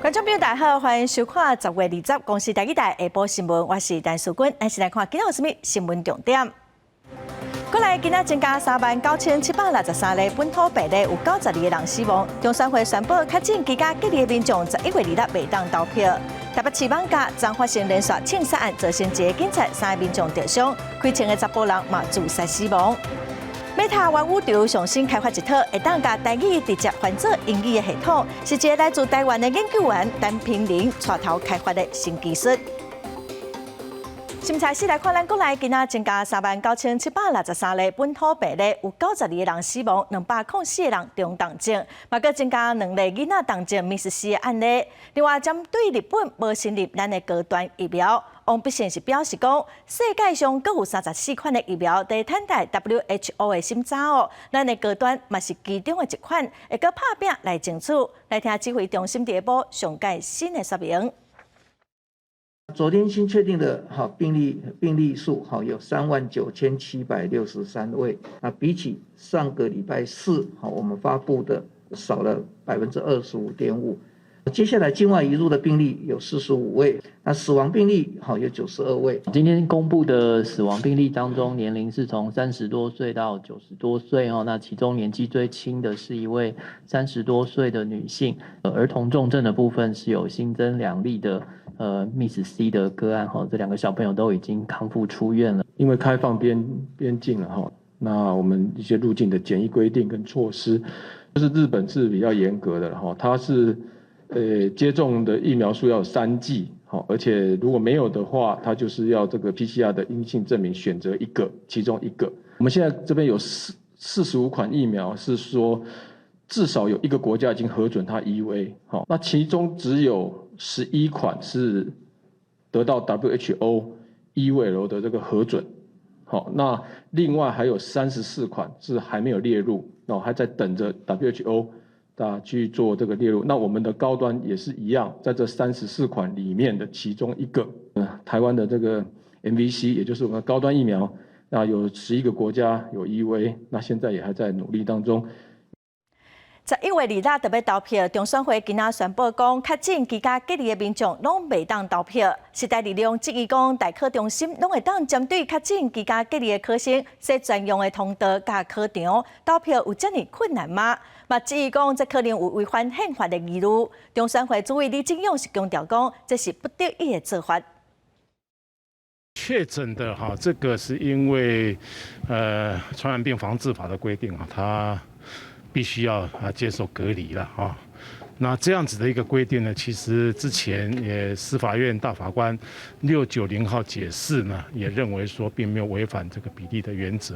观众朋友大家好，欢迎收看10月20公视台语台下晡新闻，我是陈淑君，咱先来看今日有什么新闻重点。过来，今仔增加39763例本土病例，有92个人死亡。中选会宣布，确诊居家隔离的民众11月20日未当投票。台北市网甲昨发生连续枪杀案，造成1个警察、3个民众受伤，开枪的查甫人嘛自杀死亡。Meta 元宇宙上新开发一套会当甲台语直接翻做英语的系统，是一个来自台湾的研究员陈平林带头开发的新技术。新财市来看，咱国内今仔增加39763例本土病例，有92个人死亡，204个人中重症，嘛佫增加2例囡仔重症MIS-C 的案例。另外，针对日本无成立咱的高端疫苗，王必胜是表示讲，世界上各有34款的疫苗，在等待 WHO 的审查哦。咱的高端嘛是其中的一款，会佫拍拼来争取。来听指挥中心第一步上届新的说明。昨天新确定的病例数有39763位，比起上个礼拜4我们发布的少了25.5%。接下来境外移入的病例有45位，那死亡病例有92位。今天公布的死亡病例当中，年龄是从30多岁到90多岁那其中年纪最轻的是一位30多岁的女性。儿童重症的部分是有新增2例的MIS-C 的个案这2个小朋友都已经康复出院了。因为开放边境了那我们一些入境的检疫规定跟措施，就是日本是比较严格的它是接种的疫苗数要有3剂，而且如果没有的话，它就是要这个 PCR 的阴性证明选择其中一个。我们现在这边有45款疫苗，是说至少有1个国家已经核准它 EUA， 那其中只有11款是得到 WHO EUA 的这个核准，那另外还有34款是还没有列入，还在等着 WHO。去做这个列入，那我们的高端也是一样，在这34款里面的其中一个，台湾的这个 MVC， 也就是我们的高端疫苗，那有11个国家有 EUA， 那现在也还在努力当中。11月20日特别投票，中选会今仔宣布讲，确诊居家隔离的民众拢未当投票。时代力量质疑讲，大考中心拢会当针对确诊居家隔离的考生，设专用的通道甲考场，投票有这么困难吗？嘛质疑讲，这可能有违反宪法的疑虑。中选会主委李进勇是强调讲，这是不得已的做法。确诊的这个是因为传染病防治法的规定它必须要接受隔离了那这样子的一个规定呢，其实之前也司法院大法官690号解释呢，也认为说并没有违反这个比例的原则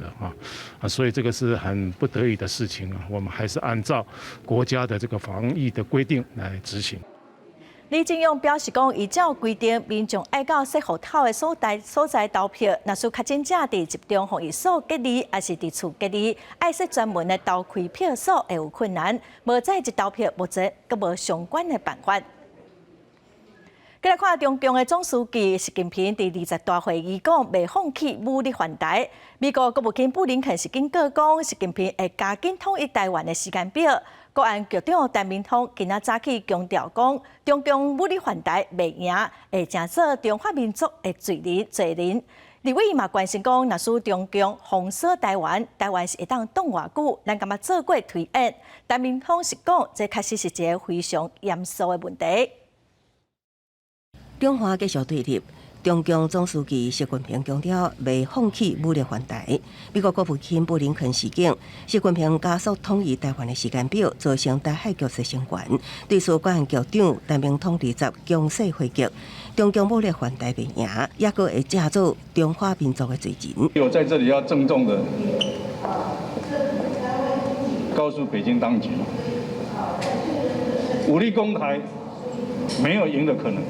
所以这个是很不得已的事情我们还是按照国家的这个防疫的规定来执行。李进勇表示讲，依照规定，民众爱到适合透的所在投票。若是确诊者伫集中防疫所隔离，还是伫厝隔离，爱设专门的投开票所会有困难。无在一投票，目前阁无相关的办法。再来看中共的总书记习近平伫20大会议讲，未放弃武力犯台。美国国务卿布林肯是警告讲，习近平会加紧统一台湾的时间表。国安局长陈明通今仔早起强调讲，中共武力犯台未赢，会正做中华民族的罪人。立委嘛关心讲，若是中共封锁台湾，台湾是会当挡偌久？咱敢嘛做过推演？陈明通是讲，这确实是一个非常严肃的问题。中华继续对立。中共总书记习近平强调，未放弃武力犯台。美国国务卿布林肯示警，习近平加速统一台湾的时间表，造成台海局势升悬。对此，国安局长陈明通20强势回击，中共武力犯台未赢，也阁会正做中华民族的罪人。我在这里要郑重的告诉北京当局，武力攻台没有赢的可能。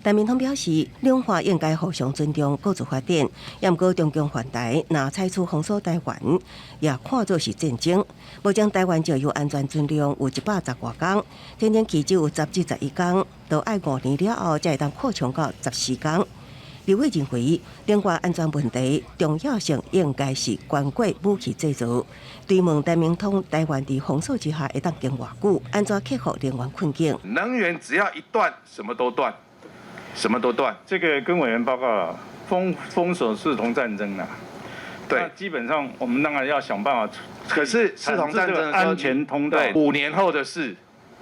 陈明通表示，两岸应该互相尊重、各自发展。也毋过，中共犯台，若采取封锁台湾，也看作是战争。无将台湾就有安全存量有110多天，天气只有10至11天，都爱5年了后才会当扩充到14天。刘伟认为，两岸安全问题重要性应该是关过武器制造。追问陈明通，台湾在封锁之下会当经偌久，安怎克服能源困境？能源只要一断，什么都断，什么都断。这个跟委员报告了，封锁视同战争啊。对，基本上我们当然要想办法。可是视同战争的安全通道，5年后的事，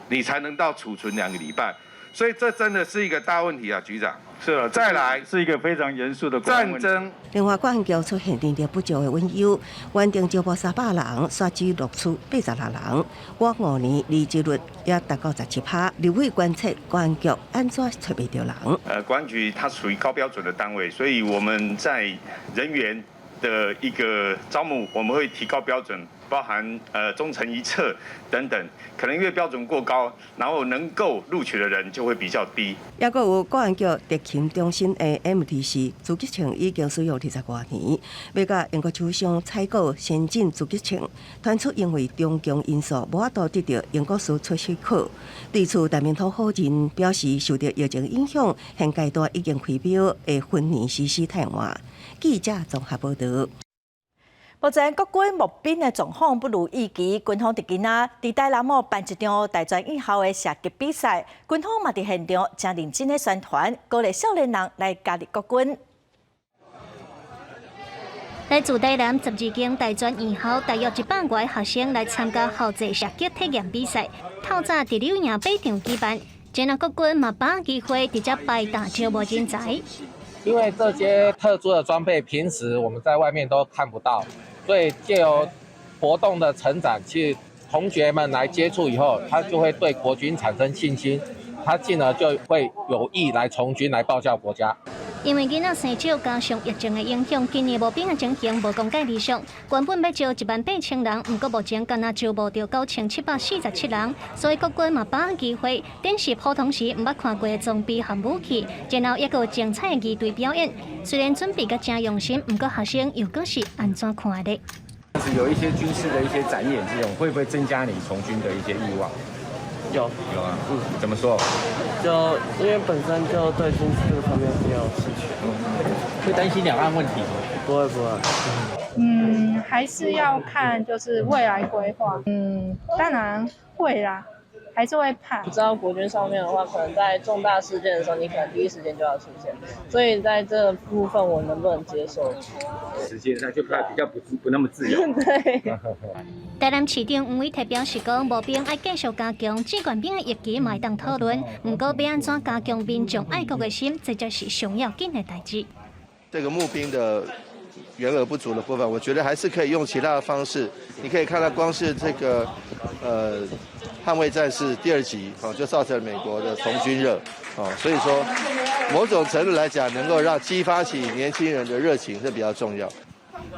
你才能到储存2个礼拜，所以这真的是一个大问题啊，局长。是了，再来是一个非常严肃的战争。另外，国安局出现电力不足的隐忧，原定招募300人，刷至录取86人，我5年离职率也达到17%。刘伟观测国安局安怎找不到人？国安局它属于高标准的单位，所以我们在人员的一个招募，我们会提高标准，包含忠诚一测等等，可能因为标准过高，然后能够录取的人就会比较低。也阁有国安局特勤中心的 MTC 主机枪已经使用20多年，要甲英国厂商采购先进主机枪，传出因为种种因素无法度得到英国司出许可。对此，陈明通否认，表示受到疫情影响，现阶段已经开标会分年实施汰换。记者综合报道。目前国军募兵的状况不如预期，军方伫今仔伫台南办一场大专院校的射击比赛，军方嘛伫现场真认真的宣传，鼓励少年人来加入国军。来自台南12间大专院校，大约100多学生来参加校际射击体验比赛。透早伫柳营靶场举办，今仔国军嘛把握机会直接摆大招募人才。因为这些特殊的装备，平时我们在外面都看不到，所以借由活动的成长，去同学们来接触以后，他就会对国军产生信心，他进而就会有意来从军，来报效国家。因为囡仔生少加上疫情的影响，今年募兵的情形无讲介理想。原本要招18000人，不过目前敢若招募到9747人，所以国军嘛把握机会，展示普通时唔捌看过的装备和武器，然后也有精彩的仪队表演。虽然准备得真用心，不过学生又搁是安怎看的？有一些军事的一些展演，这种会不会增加你从军的一些欲望？有啊，怎么说？就因为本身就对军事这个方面比较有兴趣，会担心两岸问题吗？不会。还是要看就是未来规划。当然会啦，还是会怕。不知道国军上面的话，可能在重大事件的时候，你可能第一时间就要出现，所以在这部分我能不能接受？时间上就比较不那么自由。对。台南市长黄伟提表示讲，募兵要继续加强，志愿兵的役期嘛会当讨论，不过要安怎加强民众爱国的心，这才是上要紧的代志。这个募兵的员额不足的部分，我觉得还是可以用其他的方式。你可以看到，光是这个捍卫战士第2集就造成美国的从军热所以说某种程度来讲，能够让激发起年轻人的热情是比较重要。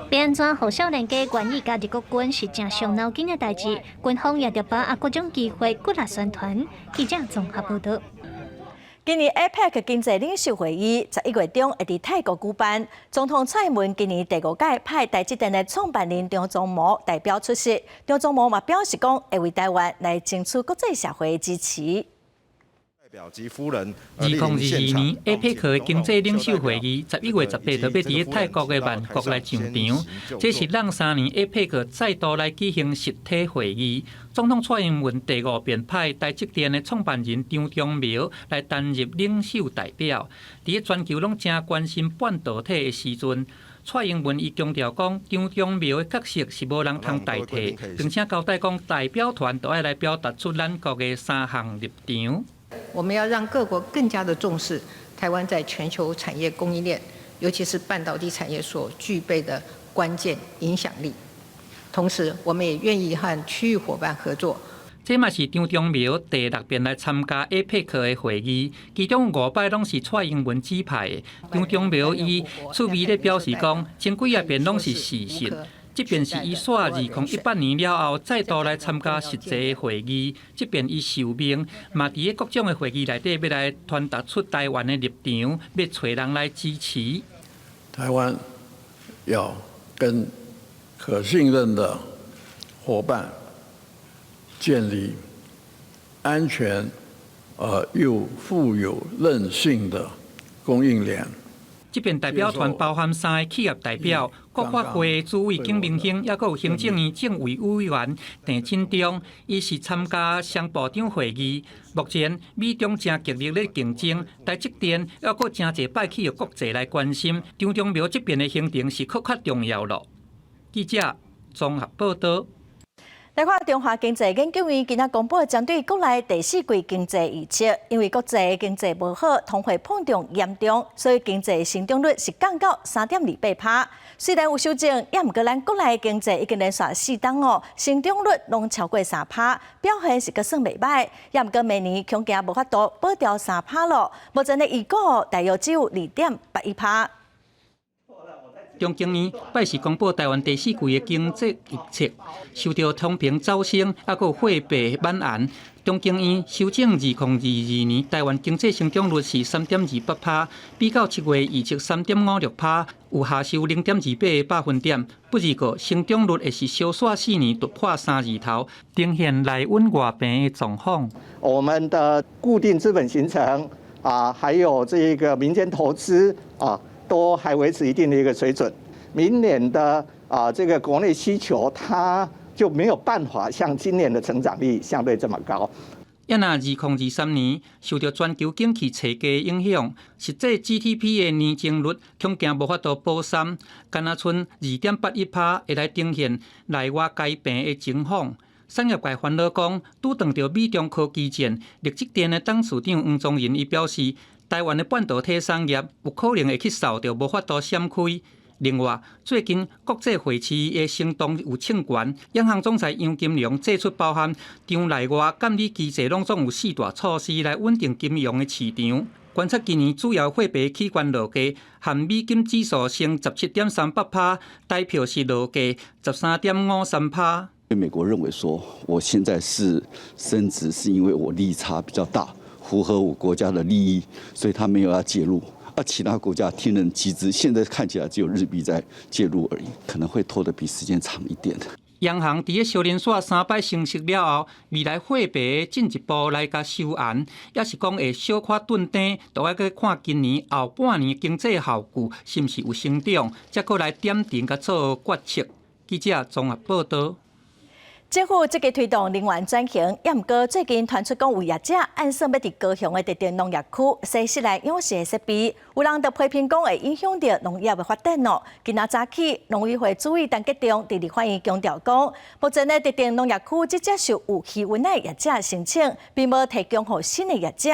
要安怎让少年家愿意加入国军，是正伤脑筋的代志。军方也得把握各种机会，鼓励宣传。记者综合报道。今年 APEC 经济领袖会议11月中会伫泰国举办，总统蔡英文今年第5届派台积电的创办人张忠谋代表出席。张忠谋嘛表示讲，会为台湾来争取国际社会的支持。2022年 APEC 的经济领袖会议11月18日要伫泰國嘅曼谷來上場，這是讓3年 APEC 再度來舉行實體會議。總統蔡英文第5遍派台積電嘅創辦人張忠謀來擔任領袖代表。伫全球攏正關心半導體嘅時陣，蔡英文伊強調講，張忠謀嘅角色是無人通代替，並且交代講代表團都愛來表達出咱國嘅3項立場。我们要让各国更加的重视台湾在全球产业供应链，尤其是半导体产业所具备的关键影响力。同时，我们也愿意和区域伙伴合作。这嘛是张忠謀第6遍来參加 APEC 的會議，其中5擺攏是蔡英文指派的。張忠謀伊趣味咧表示講，前幾遍攏是事實。这边是伊煞2018年了后再度来参加實際會議，这边伊受命，嘛伫咧各種嘅會議內底要來傳達出台灣嘅立場，要找人來支持。台灣要跟可信任的伙伴建立安全又富有韌性的供應鏈。这边代表团包含3个企业代表、国发会主委景明兴，也有行政院政委委员郑振中，伊是参加商部长会议。目前美中正激烈咧竞争，台积电还佫真侪摆企业国际来关心，张忠谋这边的行程是更较重要咯。记者综合报道。来看中华经济研究院今仔公布针对国内第4季经济预测，因为国际经济无好，通货膨胀严重，所以经济成长率是降到3.28%。虽然有修正，也毋过咱国内经济已经连续4档成长率拢超过3%，表现是阁算袂歹。也毋过明年恐惊无法度保掉3%咯。目前的预估大约只有2.81%。中经院拜是公布台湾第4季的经济预测，受到通膨走升，还有货币满案。中经院修正2022年台湾经济成长率是3.28%，比到7月预测3.56%，有下修0.28个百分点。不过成长率也是小煞4年突破3字头，呈现内稳外平的状况。我们的固定资本形成还有这个民间投资都还维持一定的一个水准。明年的这个国内需求，它就没有办法像今年的成长率相对这么高。也若2023年受到全球景气差价影响，实际 GDP 的年增率恐惊无法度保3，敢若剩2.81%，会来呈现内外皆平的情况。产业界烦恼讲，拄碰到美中科技战，力积电的董事长黄宗仁伊表示，台湾的半导体产业有可能会去受到无法度闪开。另外，最近国际会期的行动有称悬，央行总裁杨金龙祭出包含场内外监理机制，拢总有4大措施来稳定金融的市场。观察今年主要货币起悬落价，含美金指数升17.38%，台票是落价13.53%。美国认为说，我现在是升值，是因为我利差比较大，符合我国家的利益，所以他没有要介入。其他国家听任机制，现在看起来只有日币在介入而已，可能会拖得比时间长一点。央行伫个小连续3摆升息了后，未来货币进一步来甲收严，也是讲会小可顿跌，都要去看今年后半年经济效果是毋是有成长，才过来点定甲做决策。记者综合报道。政府积极推动能源转型，也毋过最近传出讲有业者按算要伫高雄的特定农业区设施来养殖的设备，有人就批评讲会影响到农业的发展咯。今仔早起，农委会主委陈吉仲伫立法院强调讲，目前的特定农业区只接受有气温的业者申请，并无提供予新的业者。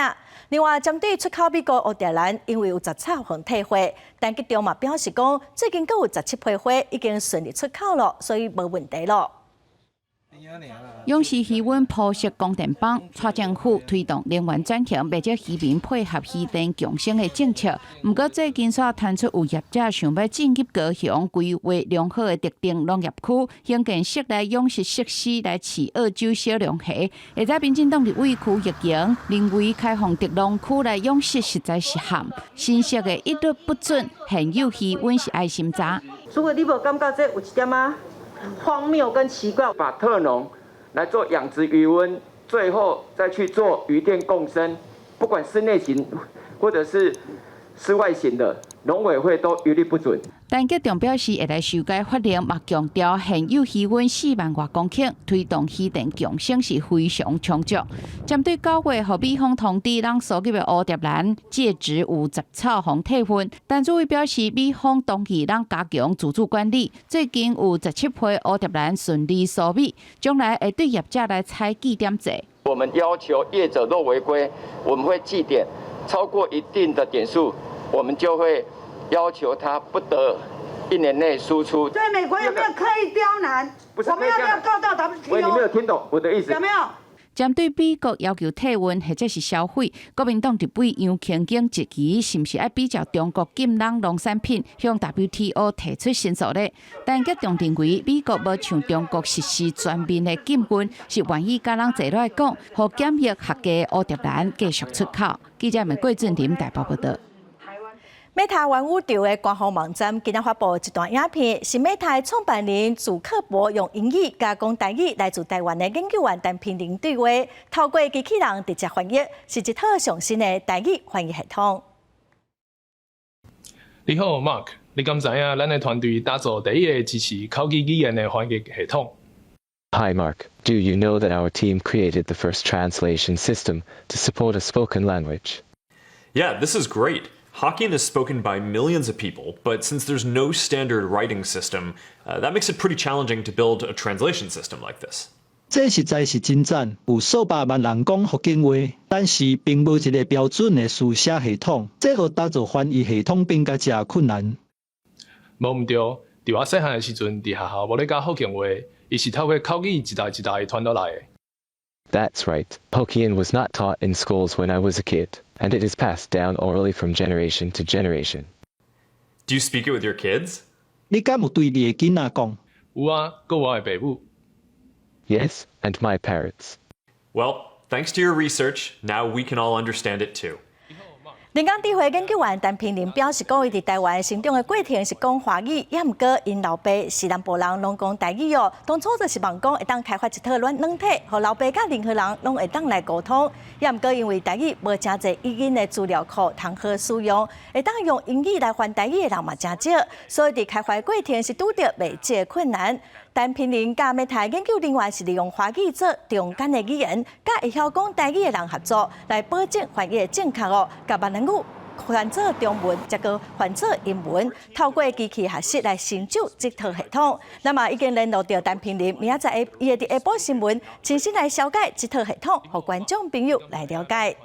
另外，针对出口美国乌特兰，因为有17份退货，陈吉仲嘛表示讲，最近阁有17批货已经顺利出口了，所以无问题咯。永续气温铺设供电网，蔡政府推动能源转型，为咗渔民配合气电共生的政策。不过最近却传出有业者想要进入高雄规划良好的特定农业区，兴建室内养殖设施来饲澳洲小龙虾。而在民进党立委区议员认为开放特农区来养殖实在是含新式的一律不准现有气温是爱心查。如果你无感觉这有一点荒谬跟奇怪，把特农来做养殖渔温，最后再去做渔电共生，不管室内型或者是室外型的，农委会都一律不准。陈吉仲表示，会来修改法令，嘛强调现有气温4万多公顷，推动气电共生是非常充足。针对9月，予美方通知，咱所入的乌蝶兰介质有17项退货，但主委表示，美方当期咱加强自主管理，最近有17批乌蝶兰顺利收美，将来会对业者来采记点制。我们要求业者若违规，我们会记点，超过一定的点数，我们就会要求他不得1年内输出。对美国有没有刻意刁难？不是，我们要不要告到 WTO？ 喂，你没有听懂我的意思？有没有？针对美国要求退运或者是消费，国民党立委杨庆景质疑是毋是要比较中国禁咱农产品向 WTO 提出申诉呢？但吉仲认为美国无像中国实施全面的禁运，是愿意甲咱坐来讲，互检疫合格乌蝶兰继续出口。记者郭俊霖台北报道。Meta 玩物潮的官方网站今日发布一段影片，是 Meta 创办人祖克伯用英语加讲台语来自台湾的研究员陈品玲对话，透过机器人直接翻译，是一套上新的台语翻译系统。你好 ，Mark， 你敢知影咱的团队打造第一个支持口语语言的翻译系统？ Hi, Mark. Do you know that our team created the first translation system to support a spoken language? Yeah, this is great. Hokkien is spoken by millions of people, but since there's no standard writing system, that makes it pretty challenging to build a translation system like this. 这实在是真赞，有数百万人讲福建话，但是并无一个标准的书写系统，这互打造翻译系统变甲真困难。无毋对，伫我细汉的时阵，伫学校无咧教福建话，伊是透过口语一代一代传落来的。 That's right. Hokkien was not taught in schools when I was a kid, and it is passed down orally from generation to generation. Do you speak it with your kids? 你敢有对你的囡仔讲？有啊，佮我的爸母。 Yes, and my parents. Well, thanks to your research, now we can all understand it too. 人工智慧研究员陈平林表示，讲伊伫台湾成长的过程是讲华语，也毋过因老爸是南部人，拢讲台语哦。当初就是望讲会当开发一套软体，互老爸甲任何人拢会当来沟通。也毋过因为台语无真侪语音的资料库通好使用，会当用英语来翻台语的人嘛真少，所以伫开发过程是拄着未解困难。 陈平林甲美台研究人员是利用华语做中间的语言，甲会晓讲台语的人合作，来保证翻译的正确哦。甲闽南语换做中文，再个换做英文，透过机器学习来成就这套系统。那么已经联络到陈平林，明仔载伊会伫下晡新闻亲身来了解这套系统，互观众朋友来了解。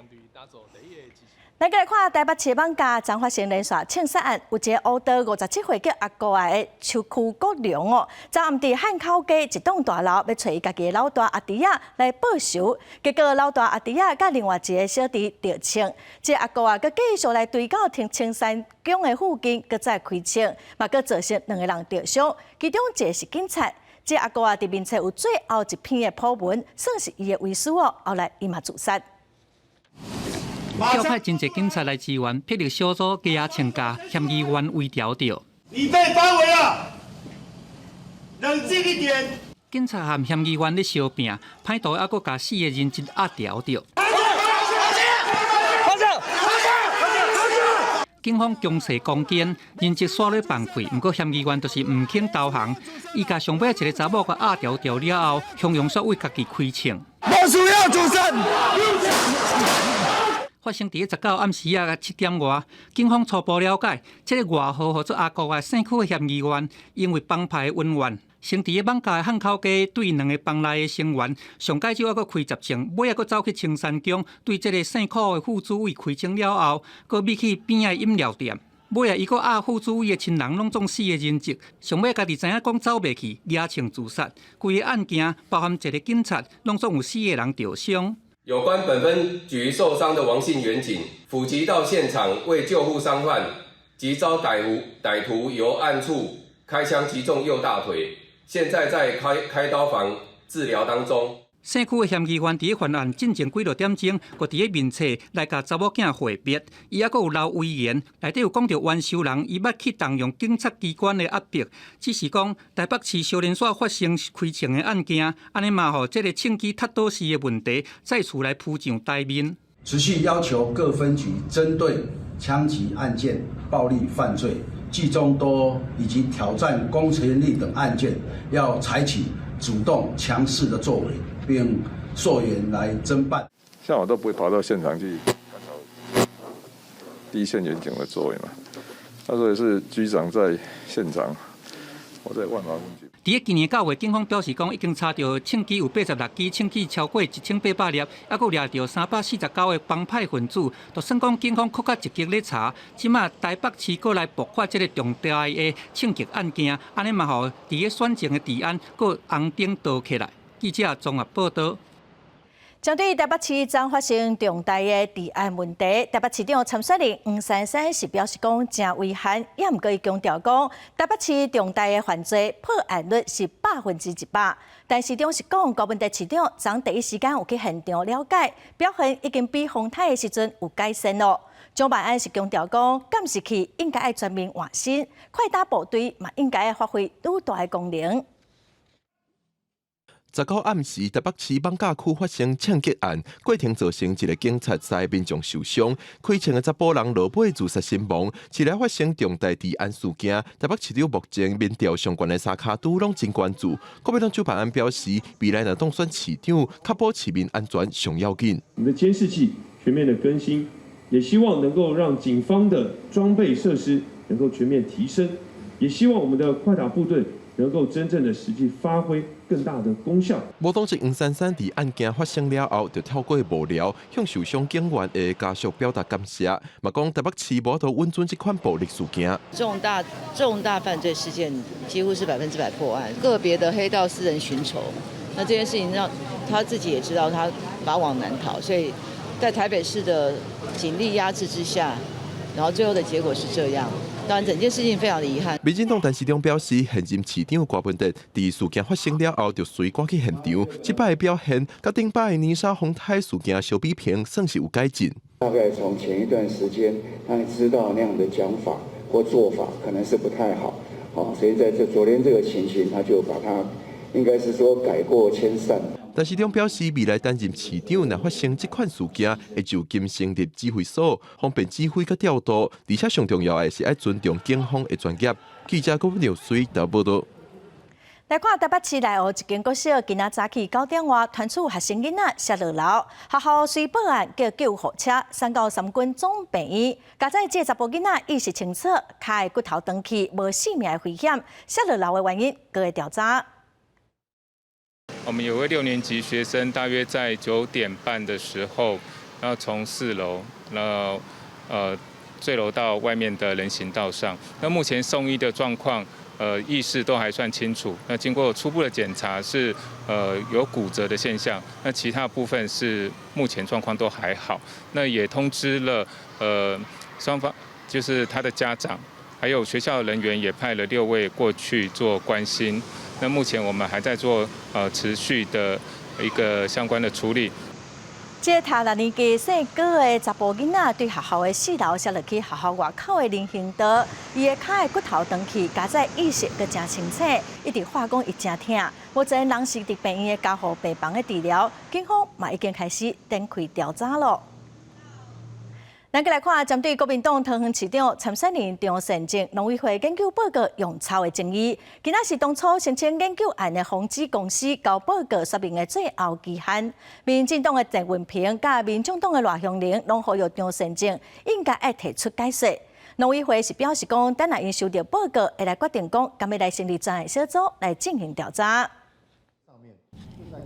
咱来看台北市网家彰发生连续枪杀案，有一个乌道57岁叫阿哥的邱区国良哦，昨暗伫汉口街一栋大楼要找伊家己的老大阿弟仔来报仇，结果老大阿弟仔甲另外一个小弟着枪，这阿哥佮继续来追到青山宫的附近，佮再开枪，嘛佮造成2个人着伤，其中一个是警察。这阿哥伫面册有最后一篇的谱文，算是伊的遗书哦，后来伊嘛自杀。 调派真侪警察来支援，霹雳小组加请假，嫌疑员围调着。你被包围了，冷静一点。警察和嫌疑员咧相拼，歹徒还佫甲4个人质压调着。警方强势攻坚，人质耍咧放开，不过嫌疑员就是唔肯投降。伊甲上尾一个查某甲压调掉了后，向用说为家己开枪。我需要主审。 发生伫19暗时啊7点外，警方初步了解，这个外号号做阿国的姓区的嫌疑员，因为帮派的恩怨，先伫网家的汉口街对2个帮内的成员，上届就佫开10枪，尾啊佫走去青山宫对这个姓区的副主委开枪了后，佫秘去边仔饮料店，尾啊伊佫压副主委的亲人，拢总4个人质，上尾家己知影讲走袂去，举枪自杀。规个案件包含一个警察，拢总有4个人着伤。 有关本分局受伤的王姓员警，伏击到现场为救护伤患，即遭歹徒由暗处开枪击中右大腿，现在在开刀房治疗当中。 姓区的嫌疑员伫犯案进前几落点钟，佫伫面册来甲查某囝会别，伊还佫有留遗言，内底有讲到冤仇人伊捌去动用警察机关的压迫，只是讲台北市少年所发生开枪的案件，安尼嘛，互这个枪击塌倒事的问题再次来浮上台面。持续要求各分局针对枪击案件、暴力犯罪、集中多以及挑战公权力等案件，要采取主动强势的作为。 并溯源来侦办，像我都不会跑到现场去看到第一线员警的座位嘛。那所以是局长在现场，我在万华分局。伫今年9月，警方表示讲已经查到枪支有86支，枪支超过1800粒，还佫掠到349个帮派分子。就算讲警方更加积极咧查，即马台北市过来爆发这个重大的枪击案件，安尼嘛，互伫个选情的治安佫红灯倒起来。 记者综合报道。针对台北市将发生重大的治安问题，台北市长参选人黄珊珊是表示讲真遗憾，也毋过伊强调讲，台北市重大的犯罪破案率是100%。但市长是讲，高文哲市长昨第一时间有去现场了解，表现已经比洪泰的时阵有改善咯。蒋万安是强调讲，监视器应该要全面换新，快打部队嘛应该要发挥愈大的功能。19暗时，台北市艋舺区发生抢劫案，过程造成一个警察3个民众受伤，开枪的查甫人落尾自杀身亡。市内发生重大治安事件，台北市长目前民调相关的3卡都拢真关注。国民党主办案表示，未来若当选市长，确保市民安全上要紧。我们的监视器全面的更新，也希望能够让警方的装备设施能够全面提升，也希望我们的快打部队能够真正的实际发挥更大的功效。无党籍黄珊珊伫案件发生了后，就透过幕僚向受伤警员的家属表达感谢，嘛讲台北市无度稳准这款暴力事件。重大犯罪事件几乎是100%破案，个别的黑道私人寻仇，那这件事情让他自己也知道他法网难逃，所以在台北市的警力压制之下，然后最后的结果是这样。当然，整件事情非常的遗憾。民进党陈时中表示，现任市长郭文德伫事件发生了后，就随赶去现场。这摆的表现，甲顶摆的泥沙风台事件相比平，算是有改进。大概从前一段时间，他知道那样的讲法或做法可能是不太好，所以在昨天这个情形，他就把它应该是说改过迁善。陈时中表示，未来担任市长，若发生这款事件，会就近成立指挥所，方便指挥甲调度，而且上重要的是要尊重警方的专业。记者郭柳水台报道。来看台北市内有一间国小，今仔早起9点外传出学生囡仔摔落楼，学校随报案叫救护车送到三军总病院。加在这查甫囡仔意识清楚，脚的骨头断去，无性命的危险。摔落楼的原因，各会调查。我们有位6年级学生，大约在9点半的时候，然后从4楼，坠楼到外面的人行道上。那目前送医的状况，意识都还算清楚。那经过初步的检查是有骨折的现象，那其他部分是目前状况都还好。那也通知了双方，就是他的家长，还有学校人员也派了6位过去做关心。那目前我们还在做持续的一个相关的处理。这读6年级姓高的查甫囡仔，对学校的4楼摔落去学校外口的人行道，伊的脚的骨头断去，加在意识阁真清楚，一直话讲伊真痛。目前人是伫病院的加护病房的治疗，警方嘛已经开始展开调查了。咱再来看，针对国民党桃园市长参选人张善政农委会研究报告用抄的争议，今仔是当初申请研究案的宏基公司交报告说明的最后期限。民进党的郑文平甲民众党的赖香玲拢呼吁张善政应该要提出解释。农委会是表示讲，等若因收到报告，会来决定讲敢要来成立专案小组来进行调查。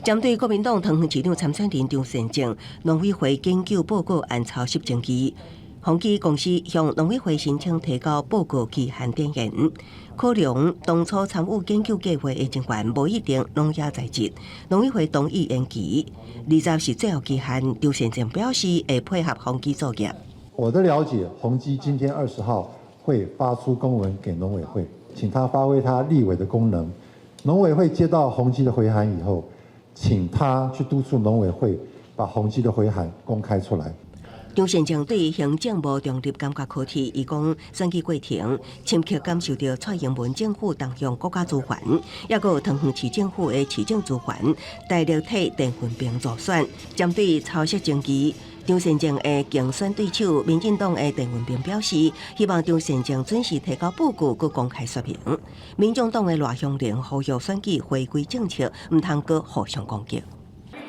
针对国民党桃园市长参选人张善政，农委会研究报告按抄袭争议，宏基公司向农委会申请提交报告期限点延，考量当初参与研究计划的成员无一定拢也在职，农委会同意延期。20是最后期限，张善政表示会配合宏基作业。我的了解，宏基今天20号会发出公文给农委会，请他发挥他立委的功能。农委会接到宏基的回函以后，请他去督促农委会把宏基的回函公开出来。张善政对行政部重立感觉考题，伊讲选举过程深刻感受到蔡英文政府动用国家资源，也有桃园市政府的市政资源，大力替郑文平助选。针对抄袭争议，张善政的竞选对手民进党的郑文平表示，希望张善政准时提交报告佮公开说明。民众党的赖香玲呼吁选举回归正确，唔通佮互相攻击。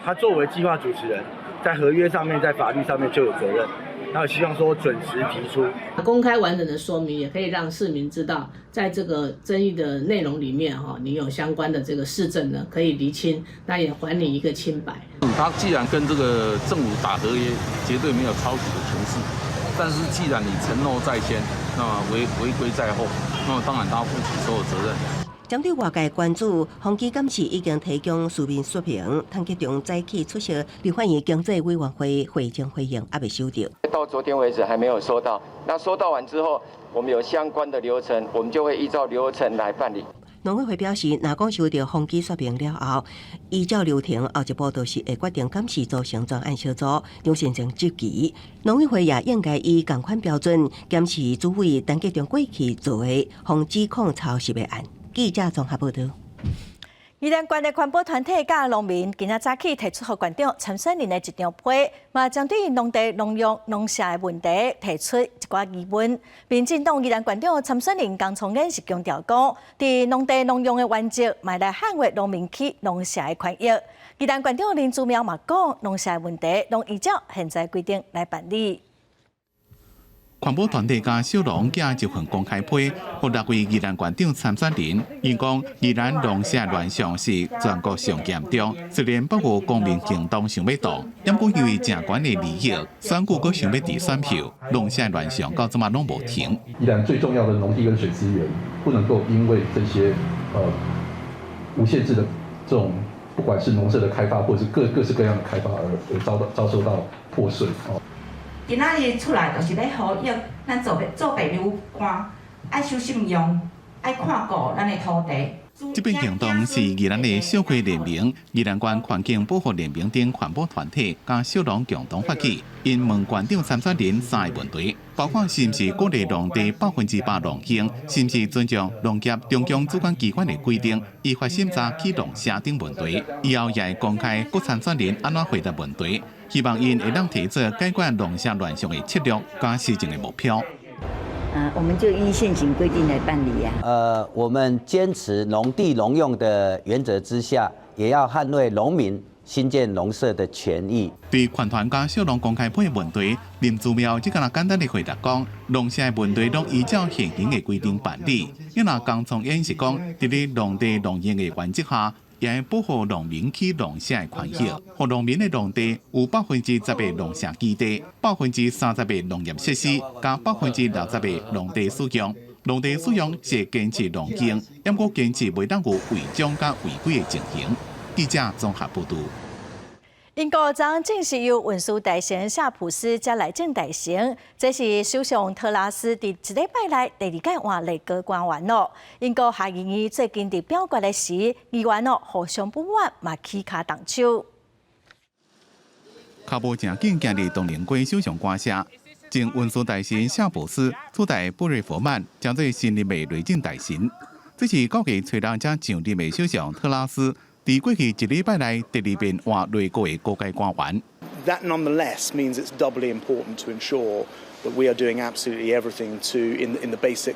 他作为计划主持人，在合约上面、在法律上面就有责任。那我希望说准时提出公开完整的说明，也可以让市民知道，在这个争议的内容里面你有相关的这个事证呢，可以厘清，那也还你一个清白。他既然跟这个政府打合约，绝对没有抄袭的情势。但是既然你承诺在先，那么违规在后，那么当然他负起所有责任。针对外界关注，宏基今次已经提供书面说明，唐吉中早起出席立法院经济委员会会前回应，还未收到。到昨天为止还没有收到，那收到完之后，我们有相关的流程，我们就会依照流程来办理。农委会表示，若讲收到宏基说明了后，依照流程，后一步就是会决定敢是组成专案小组，张善政质疑。农委会也应该以同款标准检视主委陈吉中过去做的宏基控抄袭的案。记者综合报道。宜兰县的环保团体甲农民今仔早起提出，给县长参选人的一张批，嘛针对农地农用农舍的问题提出一寡疑问。民进党宜兰县长参选人江聪燕是强调讲，伫农地农用的原则，嘛来捍卫农民去农舍的权益。宜兰县长林祖苗嘛讲，农舍的问题拢依照现在规定来办理。环保团体甲小农寄一份公开批，互6位宜兰县长参选人。因讲宜兰农舍乱象是全国上严重，虽然包括公民行动想要动，但过因为正悬的利益，选举阁想要提选票，农舍乱象到即马拢无停。宜兰最重要的农地跟水资源，不能够因为这些无限制的这种，不管是农舍的开发，或者是各式各样的开发而遭受到破碎哦。今仔日出来就是咧呼吁咱做白流官爱守信用，爱看顾咱的土地。这边行动是宜兰的小区联盟、宜兰县环境保护联盟等环保团体甲小农共同发起，因问县长参选人3个问题，包括是毋是鼓励农地100%农兴，是毋是尊重农业中央主管机关的规定，依法审查起农舍等问题。以后也会公开各参选人安怎回答问题，希望因会当提出解决农舍乱象的策略甲施政的目标。我们就依现行规定来办理呀。我们坚持农地农用的原则之下，也要捍卫农民新建农舍的权益。对全团甲小农公开批的问题，林祖苗只敢简单的回答讲，农舍的问题拢依照现行的规定办理。因那江聪燕是讲，伫咧农地农用的原则下，也会保护农民去农舍的权益，互农民的农地有10%的农舍基地，30%的农业设施，加60%的农地使用。农地使用是坚持农经，也过坚持袂当有违章甲违规的情形。记者综合报道。英国将正式由运输大臣夏普斯接来正大臣，这是首相特拉斯伫一礼拜内第2届换内阁官员咯。英国下议院最近伫表决的时，议员互相不满，嘛起卡动手。脚步正紧行入东宁街首相官舍，前运输大臣夏普斯取代布瑞佛曼，将做新任的内政大臣。这是高级催人才上任的首相特拉斯。伫过去1礼拜内第2遍换内阁的高阶官员。That nonetheless means it's doubly important to ensure that we are doing absolutely everything in the basic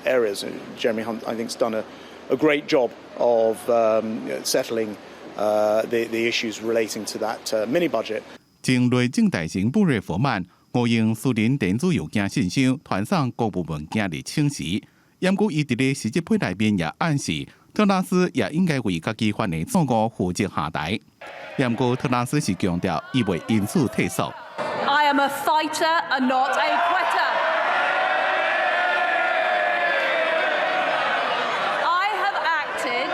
areas. Jeremy Hunt, I think, has done a great job of settling the issues relating to that mini budget. 前内政大臣布瑞佛曼误用私人电子邮件信箱传送各部门件日请辞，不过伊伫咧实质批内面也暗示。特拉斯也应该为家己犯的错误负责下台。不过，特拉斯是强调，伊袂因此退缩。I am a fighter and not a quitter. I have acted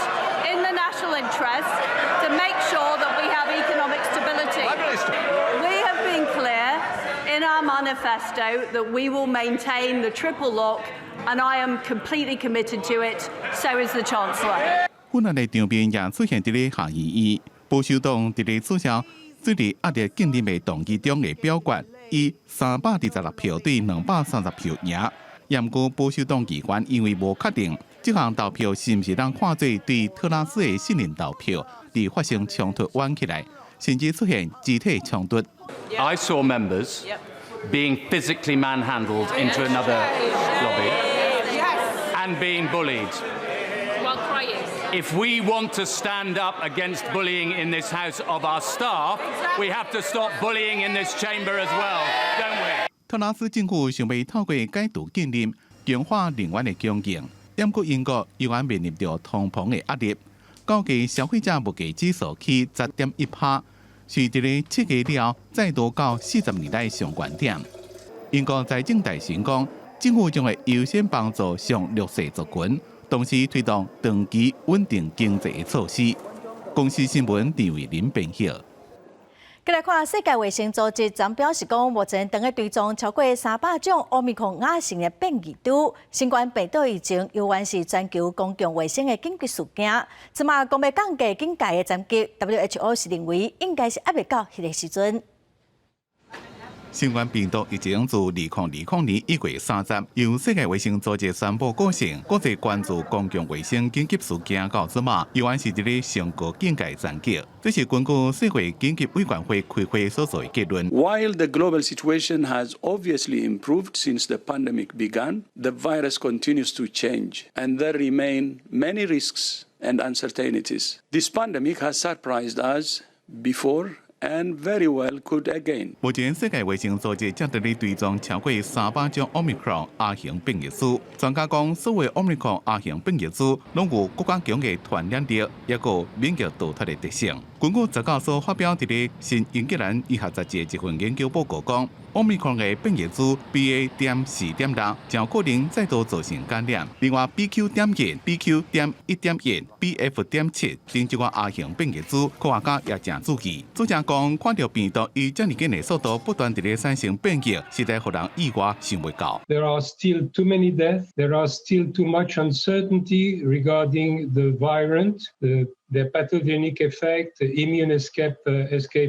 in the national interest to make sure that we have economic stability. We have been clear in our manifesto that we will maintain the triple lock.And I am completely committed to it. So is the Chancellor. 本来的场面也出现伫咧下议院，保守党伫咧取消最伫压力竞争的动议中的表决，以326票对230票赢。不过保守党议员因为无确定这项投票是毋是当看做对特拉斯的信任投票，而发生冲突弯起来，甚至出现肢体冲突。I saw members being physically manhandled into another lobby.And being bullied. While crying. If we want to stand up against bullying in this house of our staff, we have to stop bullying in this chamber as well, don't we? 特拉斯政府想要透过改图建立强化能源的供应，不过英国又要面临着通膨的压力，高价消费者物价指数去10.1%，是伫咧7月了再度到40年来上悬点。英国财政大臣讲。政府将会优先帮助上弱势族群，同时推动长期稳定经济的措施。公司新闻陈伟林编译。再来看世界卫生组织，昨表示讲，目前当个追踪超过300种奥密克戎亚型的变异株，新冠病毒疫情犹原是全球公共卫生的紧急事件。即马讲要降低警戒的层级 ，WHO 是认为应该是还未到迄个时阵。新冠病毒已经自2020年1月30日由世界卫生组织宣布构成国际关注公共卫生紧急事件到此嘛，依然是一个上高境界战绩。这是根据世卫紧急委员会开会所做的结论。While the global situation has obviously improved since the pandemic began, the virus continues to change, and there remain many risks and uncertainties. This pandemic has surprised us before and very well could again. 目前世界卫生组织正在追踪超过300种 Omicron 亚型变异株。专家讲，所有 Omicron 亚型变异株拢有更加强的传染力，也有免疫逃脱的特性。根据19所发表伫咧新英格兰医学杂志一份研究报告讲，Omicron 的变异株 BA.4.6 较可能再度造成感染。另外 BQ.1、BQ.1.1、BF.7 等一个亚型变异株，科学家也正注意。专家讲，看到病毒以这么紧的速度不断伫咧产生变异，实在互人意外想袂到。There are still too many deaths. There are still too much uncertainty regarding the variant, the pathogenic effect, the immune escape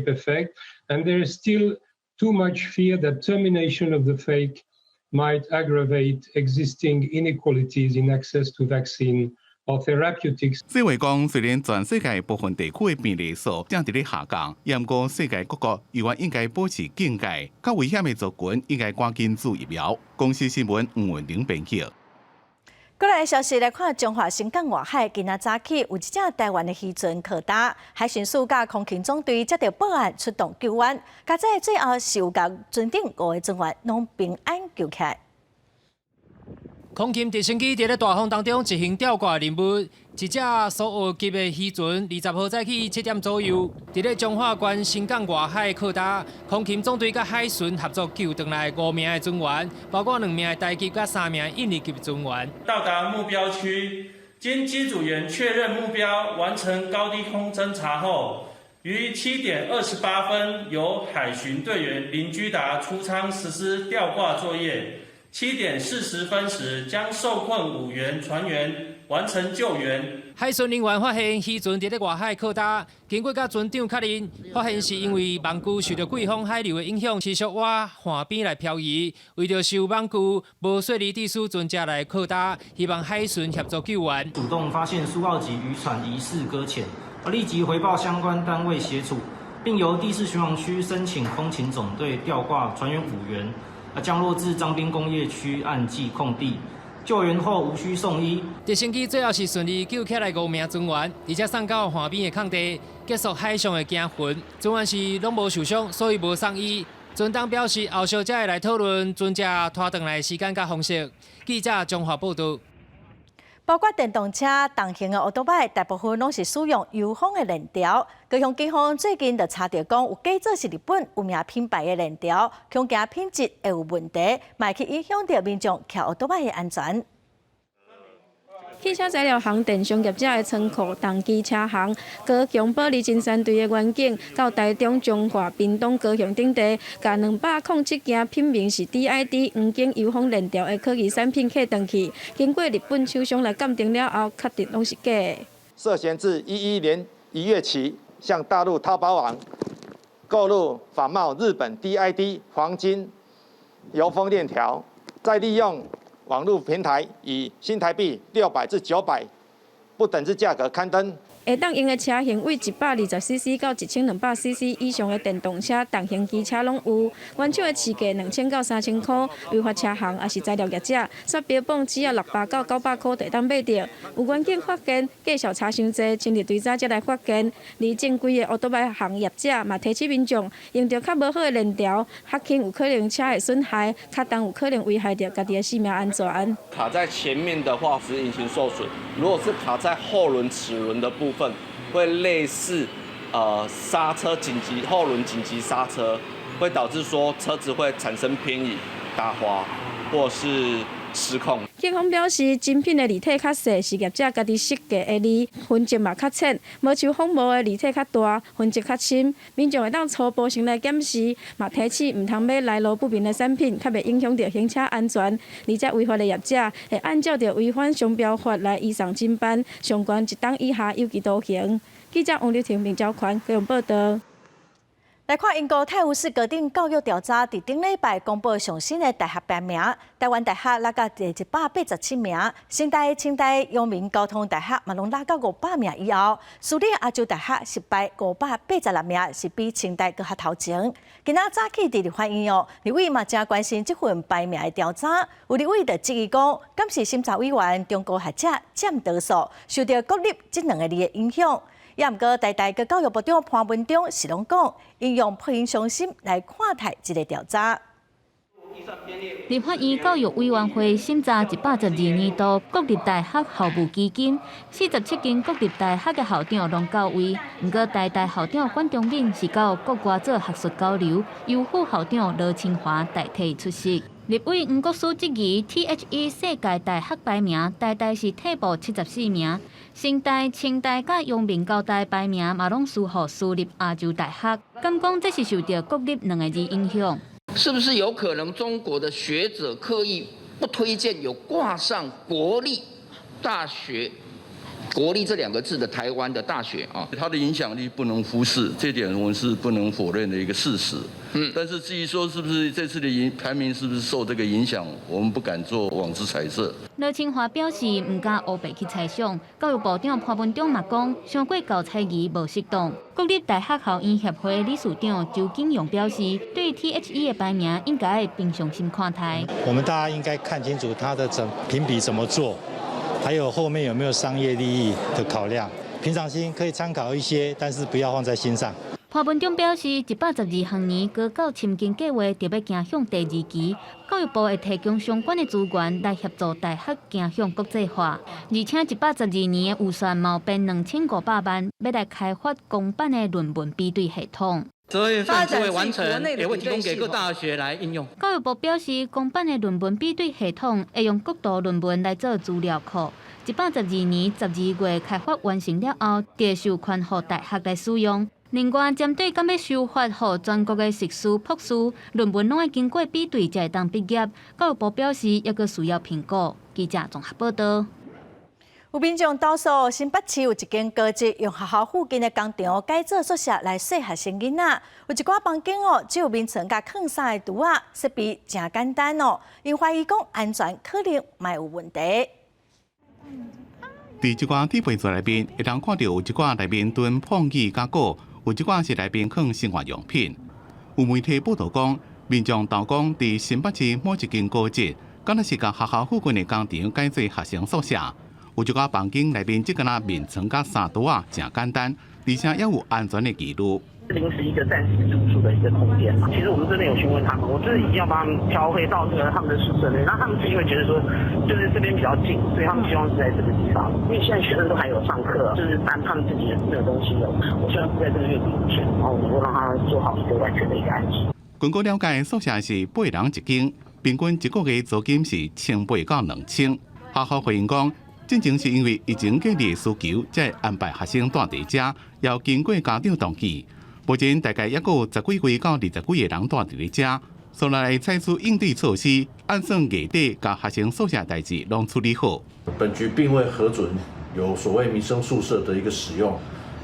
effect, and there is still too much fear that termination of the fake might aggravate existing inequalities in access to vaccine or therapeutics. 世卫讲，虽然全世界部分地区的病例数正伫咧下降，不过世界各国依然应该保持警戒，较危险的族群应该赶紧注疫苗。公司新闻黄文玲编辑。过来的消息来看，中华新港外海今仔早起有一只台湾的渔船靠搭，海巡署甲空勤总队接到报案出动救援，加在最后是有甲船顶5个船员拢平安救起来。空勤直升机伫咧大风当中执行吊挂任务，一只苏澳级的渔船20号早起7点左右，伫咧彰化县新港外海靠搭，空勤总队甲海巡合作救回来5名的船员，包括2名的台级甲3名印尼级船员。到达目标区，经机组员确认目标，完成高低空侦察后，于7点28分由海巡队员林居达出舱实施吊挂作业。7点40分时，将受困5员船员完成救援。海巡人员发现渔船伫咧外海靠搭，经过甲船长确认，发现是因为网具受到季风海流的影响，持续往岸边来漂移。为着受网具无顺利地输船只来靠搭，希望海巡协助救援。主动发现苏澳籍渔船疑似搁浅，立即回报相关单位协助，并由第4巡防区申请空勤总队吊挂船员5员。降落至彰滨工业区岸际空地，救援后无需送医。直升机最后是顺利救起来5名船员，而且送到岸边的空地，结束海上的行巡。船员是拢无受伤，所以无送医。船长表示，后续才会来讨论船只拖转来时间甲方式。记者综合报道。包括电动车、重型的奥多摆，大部分拢是使用油封的燃料。高雄警方最近就查到讲，有假做是日本有名品牌的燃料，恐惊品质会有问题，嘛去影响到民众骑奥多摆的安全。汽车材料行电商业者的仓库、重机车行、高雄保利金山队的员警，到台中、彰化、屏东、高雄等地，甲207件品名是 DID 黄金油封燃料的可疑产品客登去，经过日本厂商来鉴定了后，确定拢是假的。涉嫌自11年1月起，向大陆淘宝网购入仿冒日本 DID 黄金油封链条，再利用网络平台以新台币600至900不等之价格刊登。会当用的车型为120cc 到1200cc 以上的电动车、重型机车拢有，原厂的市价2000到3000块，违法车行也是材料业者，煞标榜只要600到900块就当买到。有员警发现计小查伤济，前日对早才来发现，而正规的奥多摆行业者嘛提醒民众，用到较无好的燃料，较轻有可能车会损害，较重有可能危害到家己的性命安全。卡在前面的话是引擎受损，如果是卡在后轮齿轮的部分。会类似刹车后轮紧急刹车，会导致说车子会产生偏移、打滑或是失控。警方表示，精品的离体较细，是业者家己设计的字，痕迹嘛较浅，无像仿冒的离体较大，痕迹较深。民众会当初步先来检视，嘛提醒唔通买来路不明的产品，较袂影响到行车安全。而且违法的业者会按照着违反商标法来移送侦办，上悬1档以下有期徒刑。记者王丽婷、明昭宽高雄报道。来看英国泰晤士高等教育调查，伫顶礼拜公布上新的大学排名，台湾大学拉到第187名，新大、清大、阳明交通大学嘛拢拉到500名以后，私立亚洲大学失败586名，是比清大搁较头前。今仔早起伫立法院哦，立委嘛正关心这份排名的调查，有立委就质疑讲，敢是审查委员中国学者占多数，受到国立这两个字的影响。也毋过，台大嘅教育部长潘文忠是拢讲，应用平常心来看待这个调查。立法院教育委员会审查112年度国立大学校务基金，47间国立大学嘅校长拢到位。毋过，台大校长管中敏是到国外做学术交流，由副校长罗清华代替出席。立委黄国书质疑 THE 世界大学排名，台大是退步74名，新大、清大甲阳明交大排名嘛拢输予私立亚洲大学，敢讲这是受到国立两个字影响？是不是有可能中国的学者刻意不推荐有挂上国立大学？国立这2个字的台湾的大学啊，它的影响力不能忽视，这点我们是不能否认的一个事实。但是至于说是不是这次的排名是不是受这个影响，我们不敢做妄之猜测。罗清华表示，唔敢乌白去猜想。教育部长潘文忠嘛讲，上过教材疑无适当。国立大学校院协会理事长周景勇表示，对 THE 的排名应该平常心看待。我们大家应该看清楚它的评比怎么做。还有后面有没有商业利益的考量？平常心可以参考一些，但是不要放在心上。潘文忠表示，112学年高教深耕计划特别行向第2期，教育部会提供相关的资源来协助大学行向国际化，而且112年的预算毛变2500万，要来开发公办的论文比对系统。12月份就会完成，也会提供给各大学来应用。教育部表示，公办的论文比对系统会用国度论文来做资料库。112年12月开发完成了后，就授权予大学来使用。另外，针对敢要修法予全国的硕士、博士论文，拢要经过比对才会当毕业。教育部表示，抑阁需要评估。记者综合报道。有民众投诉新北市有一间高职用学校附近的工厂改造宿舍来洗学生囡仔，有一寡房间哦，只有眠床甲炕衫的橱仔，设备真简单哦，因怀疑讲安全可能嘛有问题。伫一寡地陪座内面，会当看到有一寡内面囤碰椅甲果，有一寡是内面放生活用品。有媒体报道讲，民众投讲伫新北市某一间高职，敢若是甲学校附近的工厂改做学生宿舍。有一寡房间内面只敢若眠床甲三桌啊，真简单，而且也有安全的记录。临时一个暂时住宿的一个空间嘛。其实我们这边有询问他们，我就是已经要帮他们调回到这个他们的宿舍内。那他们是因为觉得说，就是这边比较近，所以他们希望是在这个地方。因为现在学生都还有上课，就是按他们自己的这个东西的。我希望是在这个月底前，然后能够让他做好一个完全的一个安置。根据了解，宿舍是8人一间，平均一个月租金是1800到2000。学校回应讲，进前是因为疫情隔离的需求，才安排学生住伫遮，要经过家长同意。目前大概也有10几位到20几个人住伫咧遮，所以来采取应对措施，按算月底甲学生宿舍代志拢处理好。本局并未核准有所谓民生宿舍的一个使用，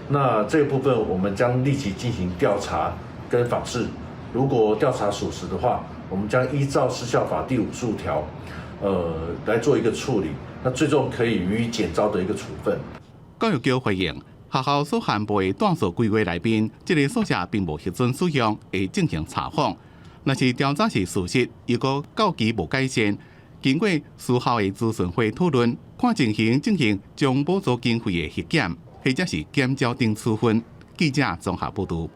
那这个部分我们将立即进行调查跟访视。如果调查属实的话，我们将依照施效法第55条，来做一个处理。那最终可以予以减招的一个处分。教育局回应，学校所涵盖的段数规划内面，这个宿舍并无核准使用，会进行查访。若是调查是事实，如果到期无改善，经过事后的咨询会讨论，看情形进行将补助经费的核检，或者是减少等处分。记者综合报道。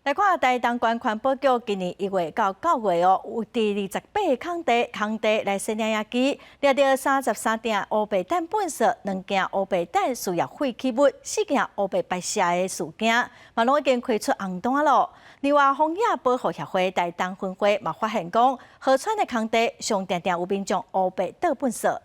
来看台东县环保局今年1月到9月哦，有第28个空地来设领养机，掠到33件乌白蛋粪扫，2件乌白蛋需要废弃物，4件乌白白色的事件，嘛拢已经开出红单咯。另外，荒野保护协会台东分会嘛发现讲，河川的空地上常常有民众乌白倒粪扫。